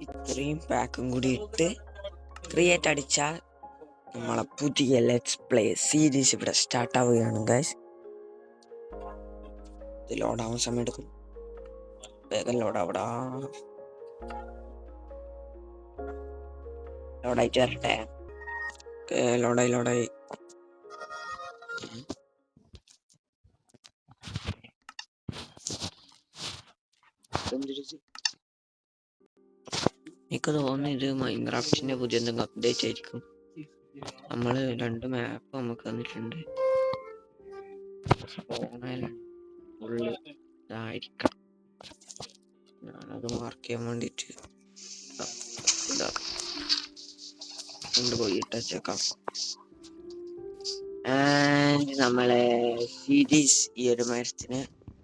ഇത്രയും പാക്കും കൂടി ഇട്ട് ക്രിയേറ്റ് അടിച്ചാൽ നമ്മളെ പുതിയ ലെറ്റ്സ് പ്ലേ സീരീസ് ഇവിടെ സ്റ്റാർട്ട് ആവുകയാണ് ഗൈസ്. ഇത് ലോഡാവാൻ സമയം എടുക്കും. വേഗം ലോഡാവടാ. ലോഡായിട്ട് വരട്ടെ. ലോഡായി എനിക്ക് തോന്നുന്നു ഇത് മൈൻക്രാഫ്റ്റിന്റെ പുതിയ എന്തെങ്കിലും അപ്ഡേറ്റ് ആയിരിക്കും. നമ്മള് 2 മാപ്പ് നമുക്ക് തന്നിട്ടുണ്ട്. ഫുള്ള് ഇതായിരിക്കണം. ഞാനത് മാർക്ക് ചെയ്യാൻ വേണ്ടിട്ട് കൊണ്ടുപോയി ഇട്ടേക്കാം. ആൻഡ് നമ്മളെ സീരീസ് ഈ ഒരു മരത്തിന്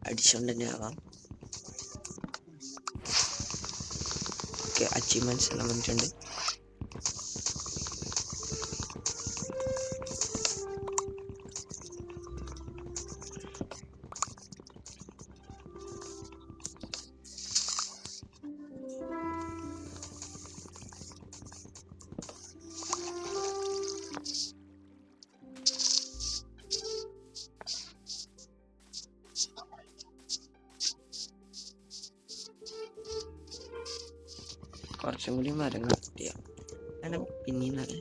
അടിച്ചുകൊണ്ട് തന്നെ ആവാം. അച്ചീവ്മെന്റ്സ് എല്ലാം വന്നിട്ടുണ്ട്. കുറച്ചും കൂടി മരങ്ങൾ കിട്ടിയ പിന്നെയും നല്ല.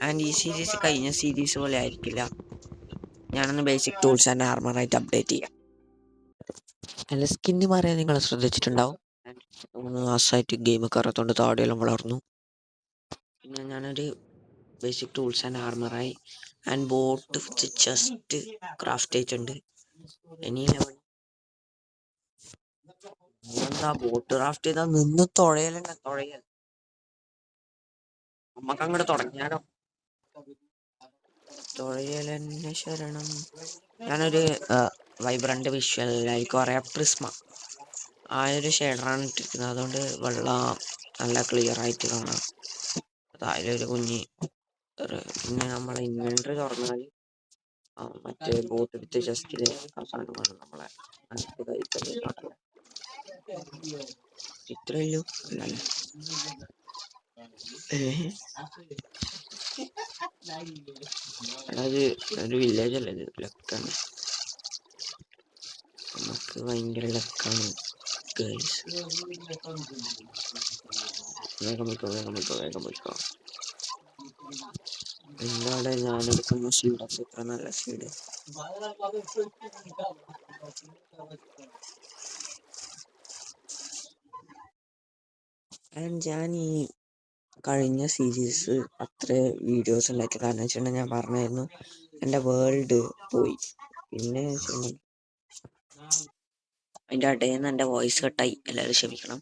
ആൻഡ് ഈ സീരീസ് കഴിഞ്ഞ സീരീസ് പോലെ ആയിരിക്കില്ല. ഞാനൊന്ന് ബേസിക് ടൂൾസ് ആൻഡ് ആർമറായിട്ട് അപ്ഡേറ്റ് ചെയ്യാം. എൻ്റെ സ്കിന്ന് മാറിയാൽ നിങ്ങൾ ശ്രദ്ധിച്ചിട്ടുണ്ടാവും. 3 മാസമായിട്ട് ഗെയിം കയറാത്തോണ്ട് താടിയെല്ലാം വളർന്നു. പിന്നെ ഞാനൊരു ബേസിക് ടൂൾസ് ആൻഡ് ആർമറായി and boat with chest craft ചെയ്തിട്ടുണ്ട്. ഇനി എന്താ ബോട്ട് ക്രാഫ്റ്റ് ചെയ്താൽ നിന്ന് തുഴയൽ നമുക്ക് അങ്ങോട്ട് തുടങ്ങിയാലോ. തുഴയലെന്നെ ശരണം. ഞാനൊരു വൈബ്രന്റ് വിഷ്വലായി കുറെ പ്രിസ്മ ആ ഒരു ഷെയ്ഡറാണ് ഇട്ടിരിക്കുന്നത്. അതുകൊണ്ട് വെള്ളം നല്ല ക്ലിയർ ആയിട്ട് കാണാം. അതിലൊരു കുഞ്ഞ്. പിന്നെ നമ്മളെ ഇൻവെന്ററി തുറന്നാൽ മറ്റേ ബോട്ട് എടുത്ത് ജസ്റ്റില് അവസാനമാണ് നമ്മളെ ഇത്രയല്ലോ. അത് ഒരു വില്ലേജ് അല്ലേ, ഇത് ലക്കാണ്. നമുക്ക് ഭയങ്കര ലക്കാണ്. വേഗം പോയിക്കോ. എന്താണ് ഞാനെടുക്കുന്ന ഷീഡൊക്കെ ഇത്ര നല്ല ഷീഡ്. ഞാൻ ഈ കഴിഞ്ഞ സീരീസ് അത്ര വീഡിയോസ് ഉണ്ടായിട്ട് കാരണം വെച്ചിട്ടുണ്ടെങ്കിൽ ഞാൻ പറഞ്ഞായിരുന്നു എൻ്റെ വേൾഡ് പോയി. പിന്നെ അതിൻ്റെ ഇടയിൽ നിന്ന് എൻ്റെ വോയിസ് കട്ടായി, എല്ലാവരും ക്ഷമിക്കണം.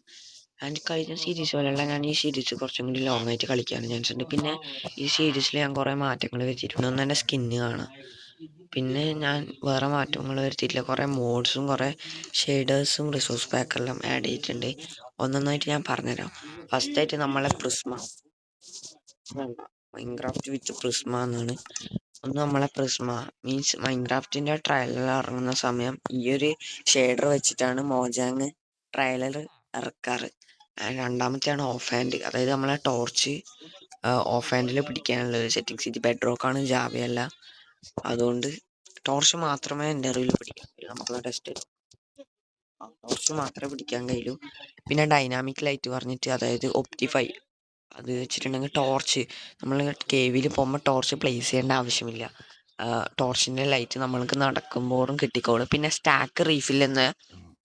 ആൻഡ് കഴിഞ്ഞ സീരീസ് പോലെയല്ല, ഞാൻ ഈ സീരീസ് കുറച്ചും കൂടി ലോങ് ആയിട്ട് കളിക്കാനും ചാൻസ് ഉണ്ട്. പിന്നെ ഈ സീരീസിൽ ഞാൻ കുറേ മാറ്റങ്ങൾ വരുത്തിയിട്ടുണ്ട്. ഒന്ന് എൻ്റെ സ്കിന്ന് കാണാം. പിന്നെ ഞാൻ വേറെ മാറ്റങ്ങൾ വരുത്തിയിട്ടില്ല. കുറേ മോഡ്സും കുറേ ഷെയ്ഡേഴ്സും റിസോഴ്സ് പാക്കെല്ലാം ആഡ് ചെയ്തിട്ടുണ്ട്. ഒന്നൊന്നായിട്ട് ഞാൻ പറഞ്ഞുതരാം. ഫസ്റ്റായിട്ട് നമ്മളെ പ്രിസ്മ, മൈൻക്രാഫ്റ്റ് വിത്ത് പ്രിസ്മ എന്നാണ്. ഒന്ന് നമ്മളെ പ്രിസ്മ മീൻസ് മൈൻക്രാഫ്റ്റിൻ്റെ ട്രയലർ ഇറങ്ങുന്ന സമയം ഈ ഒരു ഷെയ്ഡർ വെച്ചിട്ടാണ് മോജാങ് ട്രയലർ ഇറക്കാറ്. രണ്ടാമത്തെയാണ് ഓഫ് ഹാൻഡ്, അതായത് നമ്മളെ ടോർച്ച് ഓഫ് ഹാൻഡിൽ പിടിക്കാനുള്ള ഒരു സെറ്റിങ്സ്. ഇത് ബെഡ്റോക്കാണ്, ജാവയല്ല. അതുകൊണ്ട് ടോർച്ച് മാത്രമേ എൻ്റെ അറിവിൽ പിടിക്കാൻ കഴിയൂ. നമുക്ക് ടെസ്റ്റ് ടോർച്ച് മാത്രമേ പിടിക്കാൻ കഴിയൂ. പിന്നെ ഡൈനാമിക് ലൈറ്റ് പറഞ്ഞിട്ട്, അതായത് ഒപ്റ്റിഫൈ, അത് വെച്ചിട്ടുണ്ടെങ്കിൽ ടോർച്ച് നമ്മൾ കേവിൽ പോകുമ്പോൾ ടോർച്ച് പ്ലേസ് ചെയ്യേണ്ട ആവശ്യമില്ല. ടോർച്ചിൻ്റെ ലൈറ്റ് നമ്മൾക്ക് നടക്കുമ്പോഴും കിട്ടിക്കോളും. പിന്നെ സ്റ്റാക്ക് റീഫിൽ എന്ന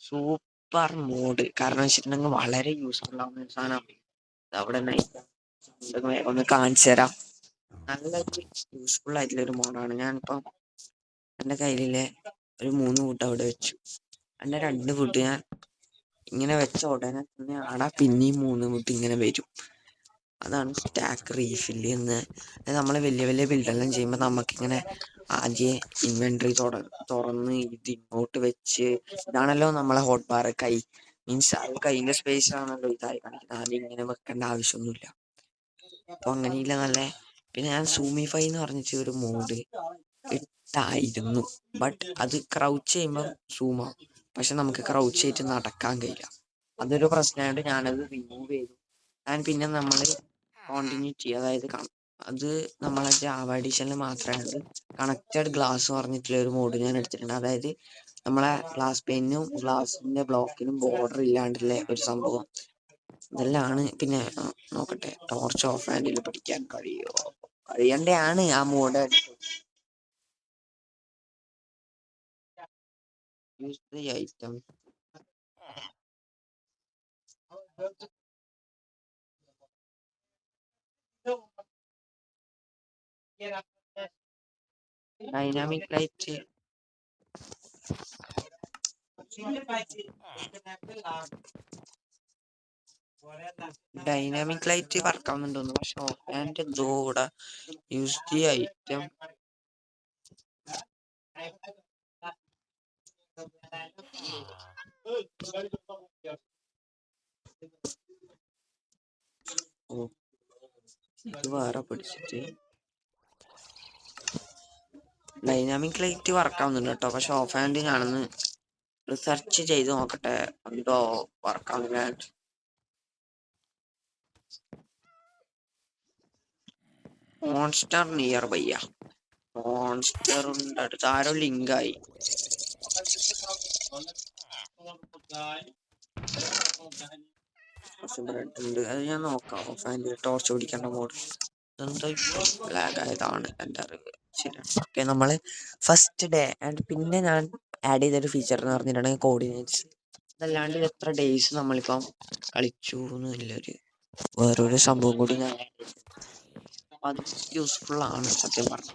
സൂപ്പർ മോഡ്, കാരണം വെച്ചിട്ടുണ്ടെങ്കിൽ വളരെ യൂസ്ഫുൾ ആവുന്ന ഒരു സാധനമാണ്. അവിടെ ഒന്ന് കാണിച്ചു തരാം. നല്ലൊരു യൂസ്ഫുൾ ആയിട്ടുള്ളൊരു മോഡാണ്. ഞാനിപ്പം എൻ്റെ കയ്യിലെ ഒരു 3 ഫുഡ് അവിടെ വെച്ചു. എൻ്റെ 2 ഫുഡ് ഞാൻ ഇങ്ങനെ വെച്ച ഉടനെ തന്നെ ആടാ പിന്നെയും 3 ഫുഡ് ഇങ്ങനെ വരും. അതാണ് സ്റ്റാക്ക് റീഫില്ല് എന്ന്. നമ്മൾ വലിയ വലിയ ബിൽഡെല്ലാം ചെയ്യുമ്പോൾ നമുക്കിങ്ങനെ ആദ്യം ഇൻവെൻട്രി തുറന്ന് ഇത് ഇങ്ങോട്ട് വെച്ച്, ഇതാണല്ലോ നമ്മളെ ഹോട്ട് ബാർ. കൈ മീൻസ് അത് കൈയിൻ്റെ സ്പേസ് ആണല്ലോ ഇതായി കാണിക്കുന്നത്. ആദ്യം ഇങ്ങനെ വെക്കേണ്ട ആവശ്യമൊന്നുമില്ല. അപ്പോൾ അങ്ങനെയില്ല നല്ല. പിന്നെ ഞാൻ സൂമിഫൈ എന്ന് പറഞ്ഞിട്ട് ഒരു മോഡ് ഇട്ടായിരുന്നു. ബട്ട് അത് ക്രൗച്ച് ചെയ്യുമ്പോൾ സൂമാവും, പക്ഷെ നമുക്ക് ക്രൗച്ച് ചെയ്തിട്ട് നടക്കാൻ കഴിയില്ല. അതൊരു പ്രശ്നമായിട്ട് ഞാനത് റിമൂവ് ചെയ്തു. ആൻഡ് പിന്നെ നമ്മൾ കോണ്ടിന്യൂറ്റി, അതായത് അത് നമ്മളെ ജാവ എഡിഷനിൽ മാത്രമാണ് കണക്റ്റഡ് ഗ്ലാസ് പറഞ്ഞിട്ടുള്ള ഒരു മോഡ് ഞാൻ എടുത്തിട്ടുണ്ട്. അതായത് നമ്മളെ ഗ്ലാസ് പെയിനും ഗ്ലാസിന്റെ ബ്ലോക്കിനും ബോർഡർ ഇല്ലാണ്ടുള്ള ഒരു സംഭവം. ഇതെല്ലാം പിന്നെ നോക്കട്ടെ, ടോർച്ച് ഓഫ് ഹാൻഡിൽ പിടിക്കാൻ കഴിയണ്ടെയാണ് ആ mode. Use the item. Dynamic light വർക്കാവുന്നുണ്ടോന്ന്, പക്ഷെ ഓഫ് ഹാൻഡ് എന്തോ കൂടെ യൂസ് ദി ഐറ്റം. ഇത് വേറെ പിടിച്ചിട്ട് ഡൈനാമിക് ലൈറ്റ് വർക്കാവുന്നുണ്ട് കേട്ടോ, പക്ഷെ ഓഫ് ഹാൻഡ് ഞാനൊന്ന് റിസർച്ച് ചെയ്ത് നോക്കട്ടെ എന്തോ വർക്കാവുന്നില്ല. മോൺസ്റ്റർ നിയർ ബയ്യ, മോൺസ്റ്ററിന്റെ അടുത്ത് ആരോ ലിങ്കായി. ബ്രെഡ് ഉണ്ട്, അത് ഞാൻ നോക്കാം. ഓഫ് ഹാൻഡ് ടോർച്ച് പിടിക്കേണ്ട മോഡ് എന്തോ ലാഗ് ആയതാണ് എൻ്റെ അറിവ്. ശരിയാണ്. ഓക്കെ, നമ്മൾ ഫസ്റ്റ് ഡേ ആൻഡ് പിന്നെ ഞാൻ ആഡ് ചെയ്തൊരു ഫീച്ചർ എന്ന് പറഞ്ഞിട്ടുണ്ടെങ്കിൽ കോർഡിനേറ്റ്സ്. അതല്ലാണ്ട് എത്ര ഡേയ്സ് നമ്മളിപ്പം കളിച്ചു എന്നുള്ളൊരു വേറൊരു സംഭവം കൂടി ഞാൻ അത് യൂസ്ഫുൾ ആണ് സത്യം പറഞ്ഞു.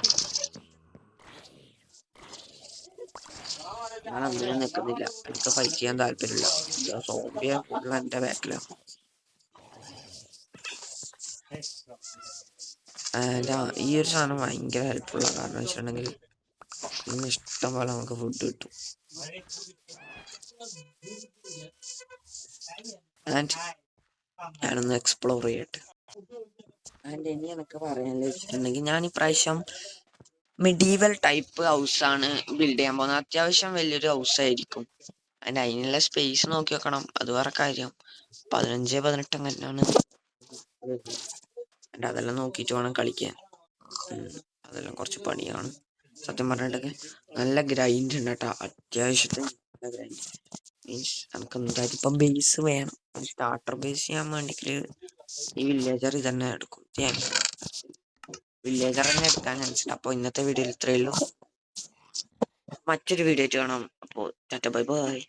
ഞാൻ ഒന്നിനും നിൽക്കുന്നില്ല, എനിക്ക് ഫൈറ്റ് ചെയ്യാൻ താല്പര്യമില്ല. സോംബിയ ഫുൾ എൻ്റെ ബാക്കിലാണ്. ഈ ഒരു സാധനം ഭയങ്കര ഹെൽപ്ഫുള്ളാണ്. കാരണം വെച്ചിട്ടുണ്ടെങ്കിൽ ഇഷ്ടം പോലെ നമുക്ക് ഫുഡ് കിട്ടും. ആൻഡ് ഞാനൊന്ന് എക്സ്പ്ലോർ ചെയ്യട്ടെ. ആൻഡ് ഇനി എനിക്ക് പറയാനുള്ള വെച്ചിട്ടുണ്ടെങ്കിൽ ഞാൻ ഇപ്രാവശ്യം മിഡീവൽ ടൈപ്പ് ഹൗസാണ് ബിൽഡ് ചെയ്യാൻ പോകുന്നത്. അത്യാവശ്യം വലിയൊരു ഹൗസ് ആയിരിക്കും. അതിൻ്റെ അതിനുള്ള സ്പേസ് നോക്കി വെക്കണം, അത് വേറെ കാര്യം. 15-18 അങ്ങനെയാണ്. ആൻഡ് അതെല്ലാം നോക്കിയിട്ട് വേണം കളിക്കാൻ. അതെല്ലാം കുറച്ച് പണിയാണ് സത്യം പറഞ്ഞിട്ടൊക്കെ. നല്ല ഗ്രൈൻഡ് ഉണ്ട് കേട്ടോ, അത്യാവശ്യത്തിന് നല്ല ഗ്രൈൻഡ്. മീൻസ് നമുക്ക് എന്തായാലും ഇപ്പം ബേസ് വേണം. സ്റ്റാർട്ടർ ബേസ് ചെയ്യാൻ വേണ്ടിയിട്ട് ഈ വില്ലേജർ തന്നെ എടുക്കും. വില്ലേജർ തന്നെ എടുക്കാൻ വെച്ചിട്ട്. അപ്പോൾ ഇന്നത്തെ വീഡിയോയിൽ ഇത്രയേ ഉള്ളൂ. മറ്റൊരു വീഡിയോ ആയിട്ട് കാണാം. അപ്പോൾ ടാറ്റ ബൈ ബൈ.